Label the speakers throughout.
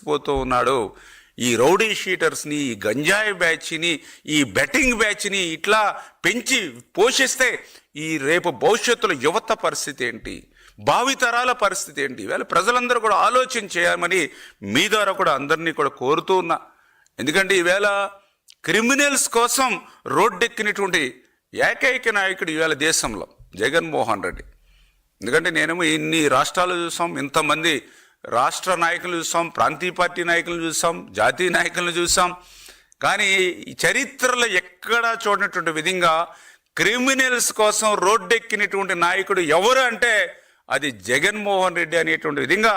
Speaker 1: తీసుకుపోతూ ఉన్నాడో, ఈ రౌడీ షీటర్స్ని, ఈ గంజాయి బ్యాచ్ని, ఈ బెట్టింగ్ బ్యాచ్ని ఇట్లా పెంచి పోషిస్తే ఈ రేపు భవిష్యత్తులో యువత పరిస్థితి ఏంటి, భావితరాల పరిస్థితి ఏంటి? ఇవాళ ప్రజలందరూ కూడా ఆలోచన చేయాలని మీ ద్వారా కూడా అందరినీ కూడా కోరుతూ ఉన్నా. ఎందుకంటే ఈవేళ క్రిమినల్స్ కోసం రోడ్డెక్కినటువంటి ఏకైక నాయకుడు ఈవేళ దేశంలో జగన్మోహన్ రెడ్డి. ఎందుకంటే నేనేమో ఇన్ని రాష్ట్రాలు చూసాం, ఇంతమంది రాష్ట్ర నాయకులు చూసాం, ప్రాంతీయ పార్టీ నాయకులు చూసాం, జాతీయ నాయకులను చూసాం, కానీ ఈ చరిత్రలో ఎక్కడా చూడనటువంటి విధంగా క్రిమినల్స్ కోసం రోడ్డెక్కినటువంటి నాయకుడు ఎవరు అంటే అది జగన్మోహన్ రెడ్డి అనేటువంటి విధంగా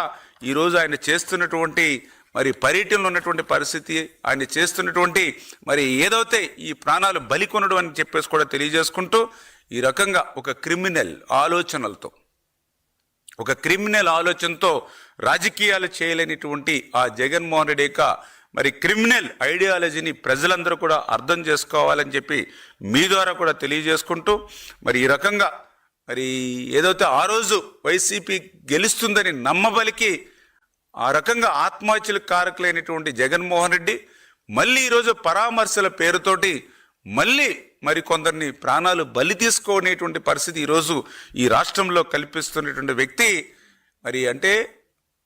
Speaker 1: ఈరోజు ఆయన చేస్తున్నటువంటి మరి పర్యటనలో ఉన్నటువంటి పరిస్థితి, ఆయన చేస్తున్నటువంటి మరి ఏదైతే ఈ ప్రాణాలు బలి కొనడం అని చెప్పేసి కూడా తెలియజేసుకుంటూ, ఈ రకంగా ఒక క్రిమినల్ ఆలోచనతో రాజకీయాలు చేయలేనిటువంటి ఆ జగన్మోహన్ రెడ్డి యొక్క మరి క్రిమినల్ ఐడియాలజీని ప్రజలందరూ కూడా అర్థం చేసుకోవాలని చెప్పి మీ ద్వారా కూడా తెలియజేసుకుంటూ, మరి ఈ రకంగా మరి ఏదైతే ఆ రోజు వైసీపీ గెలుస్తుందని నమ్మబలికి ఆ రకంగా ఆత్మహత్యలకు కారకులైనటువంటి జగన్మోహన్ రెడ్డి మళ్ళీ ఈరోజు పరామర్శల పేరుతోటి మళ్ళీ మరి కొందరిని ప్రాణాలు బలి తీసుకునేటువంటి పరిస్థితి ఈరోజు ఈ రాష్ట్రంలో కల్పిస్తున్నటువంటి వ్యక్తి. మరి అంటే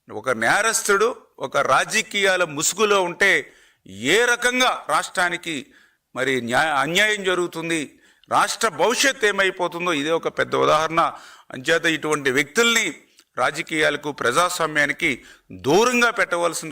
Speaker 1: ఒక నేరస్తుడు ఒక రాజకీయాల ముసుగులో ఉంటే ఏ రకంగా రాష్ట్రానికి మరి అన్యాయం జరుగుతుంది, రాష్ట్ర భవిష్యత్తు ఏమైపోతుందో ఇదే ఒక పెద్ద ఉదాహరణ. అంచేత ఇటువంటి వ్యక్తుల్ని రాజకీయాలకు, ప్రజాస్వామ్యానికి దూరంగా పెట్టవలసిన